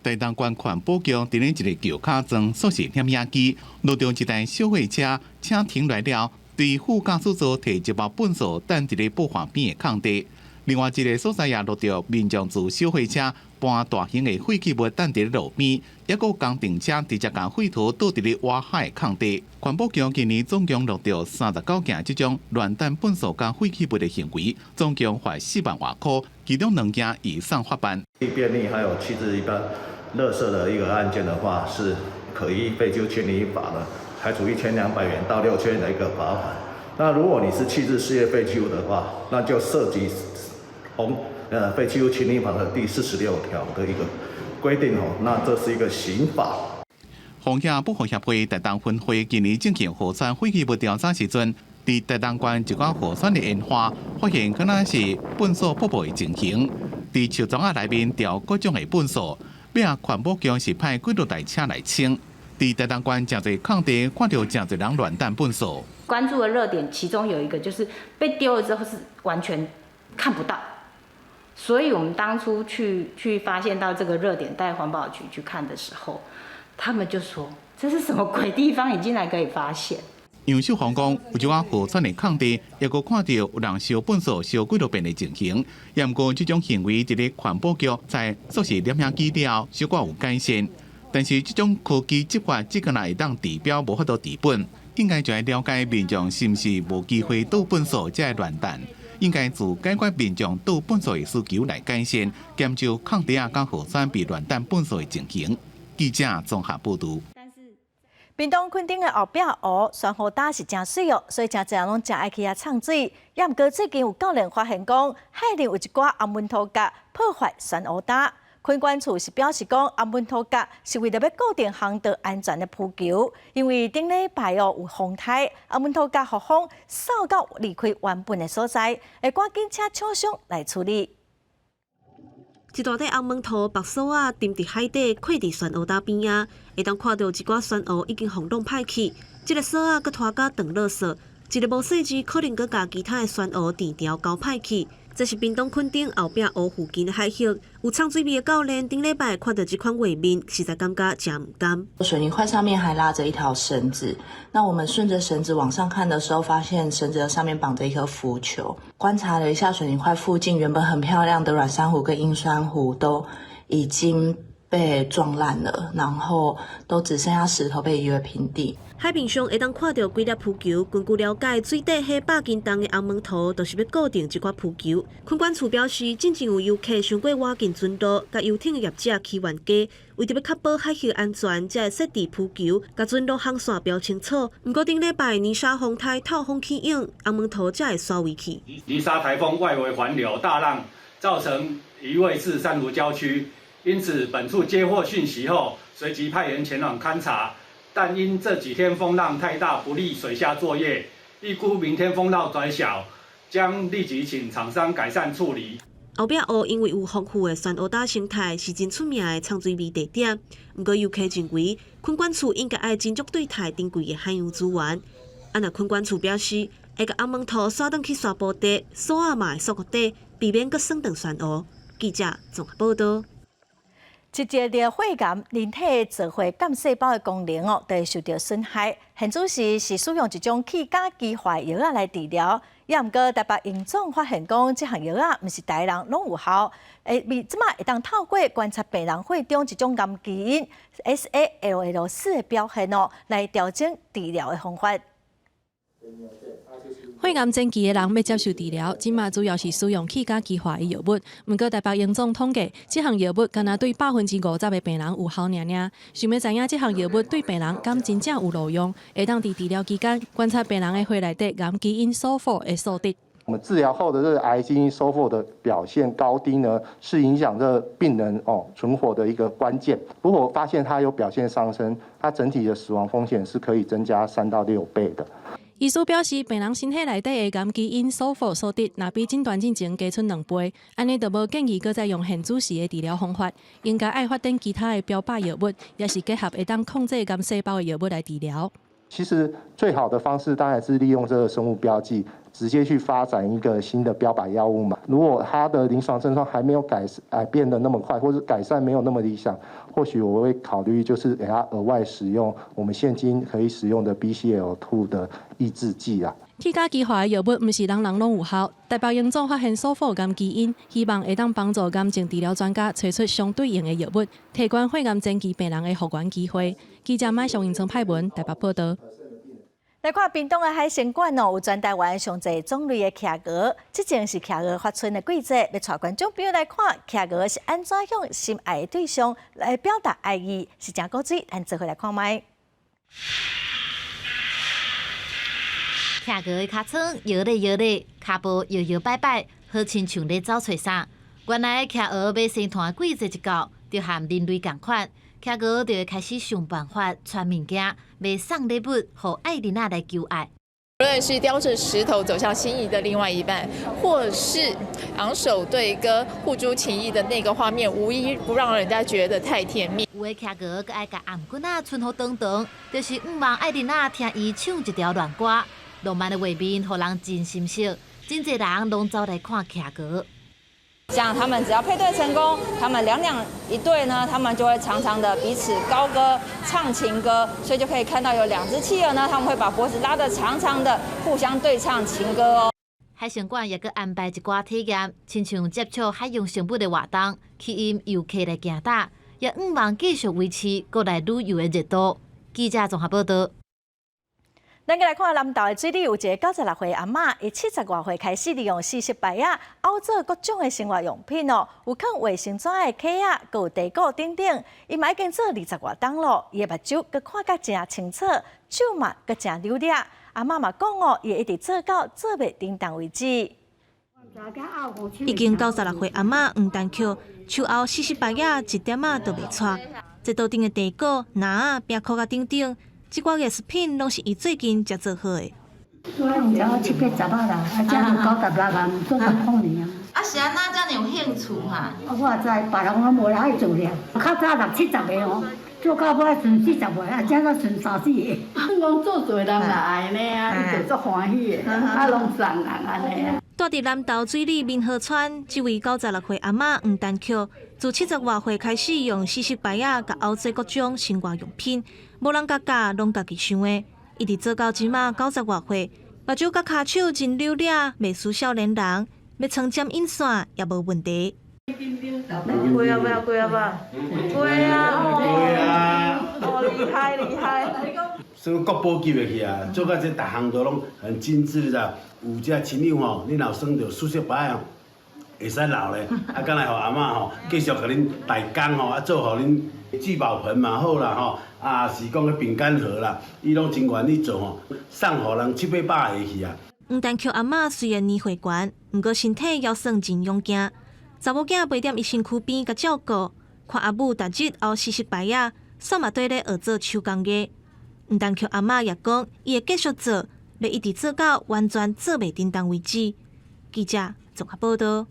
台东县环保局伫咧一个桥骹装素食舔野机，路中一台小货车车停来了，对副驾驶座摕一包粪扫，等一个不方便的空地。另外一个所在也录到民众自小货车搬大型的废弃物等伫路边，也有工程车直接将废土倒伫咧挖海空地。环保局今年总共录到39件这种乱弹粪扫加废弃物的行为，总共罚4万多块，其中2件以上罚办。便利还有弃置一般垃圾的一个案件的话，是可依废弃物清理法呢，还处1200元到6000元的一个罚款。那如果你是弃置事业废弃物的话，那就涉及废弃物清理法的第46条的一个规定哦，那这是一个刑法。风险保护协会台东分会今年进行河川废弃物调查时阵，伫台东县一寡河川的烟花，发现可能是粪扫瀑布的情形。伫树桩内面调各种的粪扫，要环保局是派几多台车来清。伫台东县真侪空地看到真侪人乱弹粪扫。关注的热点，其中有一个就是被丢了之后是完全看不到，所以我们当初去发现到这个热点，带环保局去看的时候，他们就说这是什么鬼地方，你竟然可以发现。杨秀芳讲，有一寡河川的空地，也阁看到有人烧粪扫烧几多遍的情形。也毋过，这种行为伫咧环保局在说是点样记了，小可有改善。但是，这种科技执法只个会当治标，无法度治本。应该就要了解民众是毋是无机会倒粪扫才会乱弹。应该自解决民众倒粪扫的需求来改善，减少空地啊、甲河川被乱弹粪扫的情形。记者综合报道。屏东垦丁的后壁湖酸雨打是真水哦，所以真侪人拢真爱去遐畅水。也毋过最近有教练发现讲，海里有一寡红门土角破坏酸雨打。垦管处是表示讲，红门土角是为了要固定航道安全的铺桥，因为顶礼拜有风台，红门土角互风扫到离开原本的所在，会赶紧请厂商来处理。一大块红门土白锁啊，沉伫海底，靠伫酸雨打边啊，会当看到一寡酸雨已经风浪歹去，这个锁啊，佮拖甲长垃圾，一个无细致，可能佮甲其他的酸雨垫条交歹去。这是屏东垦丁后壁湖附近的海域，有唱水味的教练顶礼拜看到这款画面，实在感觉真唔甘。水泥块上面还拉着一条绳子，那我们顺着绳子往上看的时候，发现绳子的上面绑着一颗浮球。观察了一下水泥块附近原本很漂亮的软珊瑚跟硬珊瑚都已经被撞烂了，然后都只剩下石头被夷为平地。海面上会当看到几粒浮球，根据了解，水底迄100斤重的红门土，就是要固定这块浮球。垦管处表示，真正有游客想过挖进圳道，甲游艇的业者起冤家，为着要确保海域安全，才会设置浮球，甲圳道航线标清楚。不过顶礼拜泥沙风台透风起涌，红门土才会刷尾去。泥沙台风外围环流大浪，造成移位至珊瑚礁区，因此本处接获讯息后，随即派员前往勘查。但因这几天风浪太大，不利水下作业，预估明天风浪转小，将立即请厂商改善处理。后壁湖因为有丰富的酸雨打生态，是真出名的畅水味地点。不过游客认为，垦管处应该爱斟酌对待珍贵的海洋资源。若垦管处表示，会甲红门土刷转去沙坡底，锁啊嘛会锁固底，避免佮酸断酸雨。记者综合报道。一节的血癌，人体造血干细胞的功能都会受到损害。现主是使用一种去甲基化药来治疗，也毋过台北营总发现讲，这项药毋是大人拢有效，即马会当透过观察病人血中一种癌基因 SALL4的表现来调整治疗的方法。血癌前期的人要接受治疗，即马主要是使用去甲基化的药物。不过台北营总统计，这项药物敢若对50%的病人有效尔。想要知影这项药物对病人敢真正有路用，会当伫治疗期间观察病人的血内底癌基因收复的数值。我们治疗后的这个癌基因收复的表现高低呢，是影响这病人存活的一个关键。如果发现它有表现上升，它整体的死亡风险是可以增加3到6倍的。医师表示，病人身体内底的癌基因收复数值，若比诊断之前加出2倍，安尼就无建议搁再用现主时的治疗方法，应该爱发展其他的标靶药物，也是结合会当控制癌细胞的药物来治疗。其实最好的方式当然是利用这个生物标记，直接去发展一个新的标靶药物嘛。如果它的临床症状还没有改变得那么快，或者改善没有那么理想，或许我会考虑就是给它额外使用我们现今可以使用的 BCL2 的抑制剂啦。去甲基化的药物毋是人人拢有效，台北荣总发现素火癌基因，希望会当帮助癌症治疗专家找出相对应的药物，提高血癌前期病人的复原机会。记者麦上营从派文台北报道。来看屏东的海参馆有全台湾上侪种类的徛鹅，即正是徛鹅发春的季节，要带观众朋友来看徛鹅是安怎向心爱的对象来表达爱意，是真古锥，咱做伙来看卖。徛鹅的尻川摇咧摇咧，骹步摇摇摆摆，好亲像咧走找啥。原来徛鹅要生团季节一到，就和人类同款，徛鹅就会开始想办法传物件，要送礼物，互爱人仔来求爱。无论是叼着石头走向心仪的另外一半，或是昂首对歌、互助情谊的那个画面，无一不让人家觉得太甜蜜。有的徛鹅佮爱甲颔棍仔春好长长，就是毋望爱人仔听伊唱一条乱歌。浪漫的画面，互人真心惜，真侪人拢走来看徛鹅。像他们只要配对成功，他们两一对呢，他们就会常常的彼此高歌唱情歌，所以就可以看到有2只企鹅呢，他们会把脖子拉得长长的，互相对唱情歌哦。海参馆也佮安排一寡体验，亲像接触海洋生物的活动，吸引游客来行搭，也毋忘继续维持国内旅游的热度。记者综合报道。咱来看南投的水里有一个96岁阿嬷，伊70多岁开始利用40白啊熬做各种的生活用品哦，有放卫生纸的壳啊，佮有地沟等等。伊嘛已经做20多档咯，伊的目睭佮看甲真清楚，手嘛佮真溜咧。阿嬷嘛讲哦，伊会一直做到做袂叮当为止。已经96岁阿嬷黄丹桥手熬40白啊，一点仔都袂错。这道顶的地沟、篮、冰块啊等等。这寡艺术品拢是伊最近才做好的。我用只7、8、10啦，啊，这样96万，做10块呢。啊，是安那这样有兴趣哈？我知，别人我无爱做了，较早60、70个哦，做到尾剩40个，啊，这个剩3、4个。讲做做人来安尼啊，伊就足欢喜的，啊，拢送人安尼啊。住伫南投水里民和村，这位96岁阿嬷黄丹桥，自70多岁开始用40白啊，甲熬做各种生活用品。无人家教，拢家己想的，一直做到即马90多岁，目睭甲骹手真溜咧，袂输少年人，要穿针引线也无问题。贵啊吧，贵啊吧，贵啊！哦，厉害厉害！所以国宝级的去啊，做到这逐项都拢很精致啦。有只亲友吼，你若算着40摆哦，会使留咧。啊，敢来互阿嬷吼，继续甲恁代工吼，啊做互恁聚宝盆嘛好啦吼。啊，是讲个饼干盒啦，伊拢真愿意做吼，送互人7、8百个去啊。黄丹桥阿嬷虽然年岁悬，毋过身体还算真勇敢。查某囝陪踮伊身躯边甲照顾，看阿母逐日熬40白啊，煞嘛对咧学做手工艺。黄丹桥阿嬷也讲，伊会继续做，要一直做到完全做袂叮当为止。记者综合报道。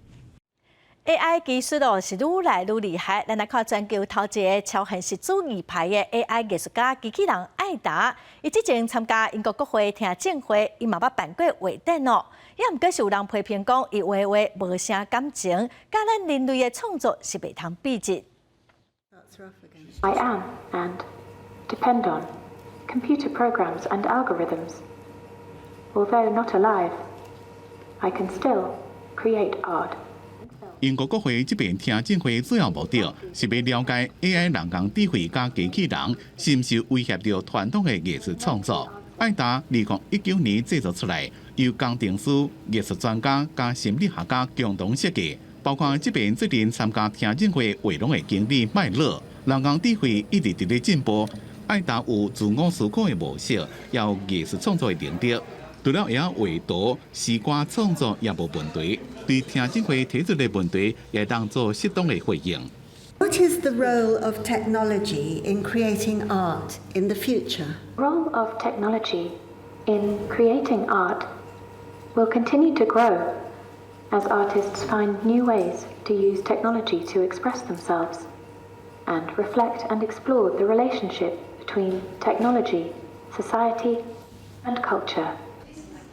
AI 技术哦是愈来愈厉害，咱来看全球头一个超现实主义派的 AI 艺术家机器人艾达，伊之前参加英国国会听证会，伊嘛捌办过画展哦。也毋过是有人批评讲，伊画画无啥感情，甲咱人类的创作是袂通比拟。I am and depend on computer programs and algorithms. Although not alive, I can still create art. 英国国会这边听证会主要目的是要了解 AI 人工智慧加机器人是毋是威胁到传统的艺术创作。艾达2019年制作出来，由工程师、艺术专家加心理学家共同设计，包括这边最近参加听证会活动的经理麦勒。人工智慧一直伫咧进步，艾达有自我思考的模式，也有艺术创作的能力。除了会画图、诗歌创作也无问题，对听证会提出的问题也当做适当的回应。What is the role of technology in creating art in the future? The role of technology in creating art will continue to grow as artists find new ways to use technology to express themselves and reflect and explore the relationship between technology, society, and culture.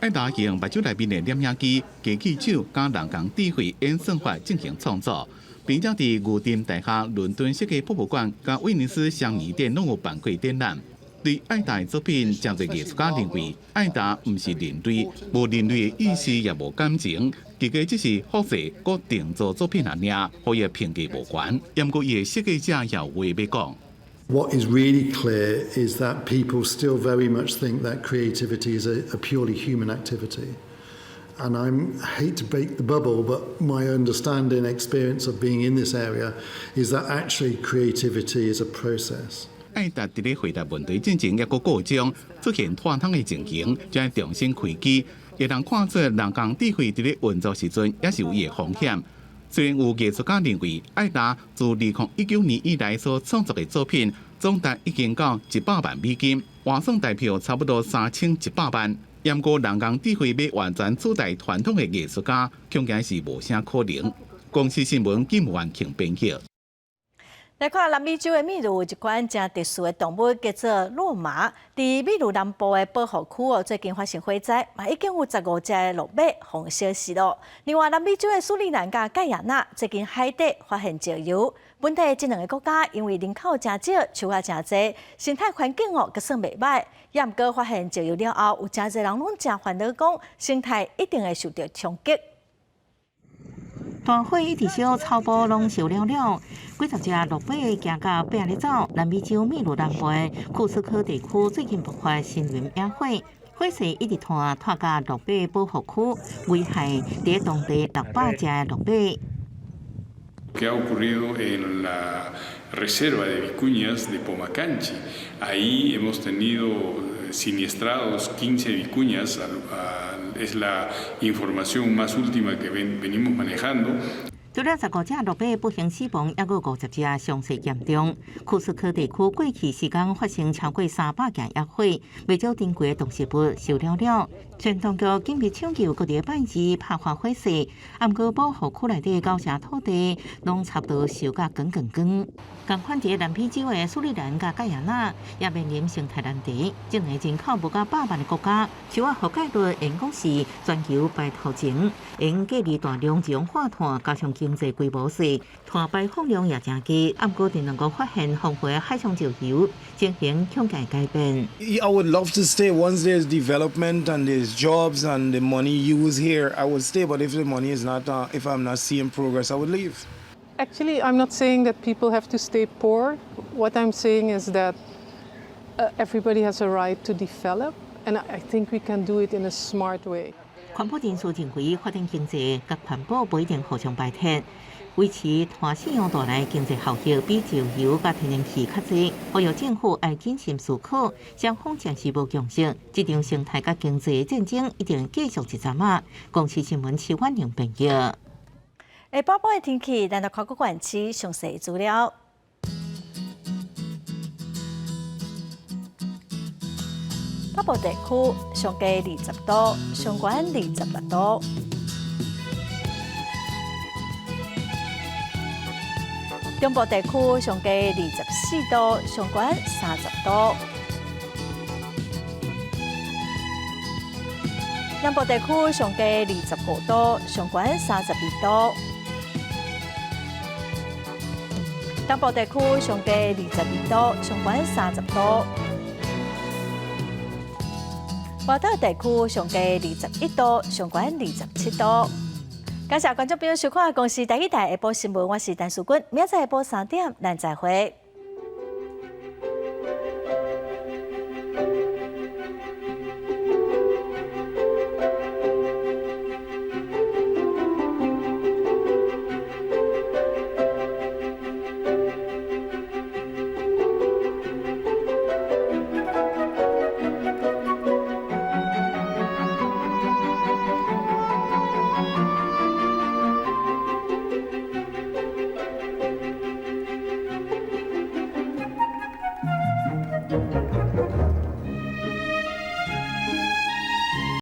艾达用目睭内面的念影机、机器手加人工智慧演算法进行创作，并且伫牛津大学伦敦设计博物馆甲威尼斯双年展拢有办过展览。对爱达的作品，真侪艺术家认为爱达毋是人类，无人类的意识也无感情，其实只是复制佮定做作品而已，和伊评价无关。不过伊的设计者也有话要讲。What is really clear is that people still very much think that creativity is a purely human activity. And I hate to break the bubble, but my understanding, experience of being in this area is that actually creativity is a process. 爱达伫咧回答问题进前，一个过程出现断汤的情形，将重新开机，会当看出人工智慧伫咧运作时阵也是有伊的风险。虽然有艺术家认为，爱达自2019年以来所创作的作品总值已经到100万美金，换算代表差不多3100万。不过人工智慧要完全取代传统的艺术家，恐惊是无啥可能。公司新闻记者请编辑。来看南美洲的秘鲁，一款真特殊的动物叫做骆马，伫秘鲁南部的保护区最近发生火灾，嘛已经有15只的骆马红消息咯。另外，南美洲的斯里兰卡、盖亚那最近海底发现石油，本地这两个国家因为人口真少、树啊真多，生态环境阁算袂歹。也毋过发现石油了后，有真侪人拢真烦恼，讲生态一定会受到冲击。大火一直烧，草埔拢烧了了，几十只骆马行到壁咧走。南美洲秘鲁南部的库斯科地区最近爆发森林野火，火势一直拖到骆马保护区，危害伫当地600只的骆马。que ha ocurrido en la reserva de vicuñas de Pomacanchi. Ahí hemos tenido siniestrados 15 vicuñas, es la información más última que venimos manejando. 除了15只骆马不幸死亡，还有50只伤势严重。库斯科地区过去时间发生超过300件野火，未少珍贵的动植物烧了了。全当局紧密抢救各地办事拍发火势，不过保护区内底9成土地拢差不多烧甲光光光。共款伫南美洲的斯里兰卡、盖亚那也面临生态难题。这两个人口不到100万的国家，树啊覆盖率应讲是全球排头前，因隔离大量自然化碳，加上经济规模细，碳排放量也真低。不过，能够发现丰富的海上石油，情形恐惊改变。I would love to stay once there's development and there's jobs and the money used here. I would stay, but if the money is not, if I'm not seeing progress, I would leave. Actually, I'm not saying that people have to stay poor. What I'm saying is that everybody has a right to develop, and I think we can do it in a smart way. 环保人士认为，发展经济甲环保不一定互相排斥，维持碳使用带来经济效益比石油甲天然气较济。呼吁政府要谨慎思考，双方暂时无共识，这场生态甲经济的战争一定继续一阵啊！公司新闻徐婉玲编辑。下晡的天气，咱来看各县市详细资料。北部地区上低20度，上悬26度；中部地区上低24度，上悬30度；南部地区上低25度，上悬32度；东部地区上低22度，上悬30度。外岛地区上低21度，上悬27度。感谢观众朋友收看《公视第一台下晡新闻》，我是陈淑君，明仔载下晡3点，咱再会。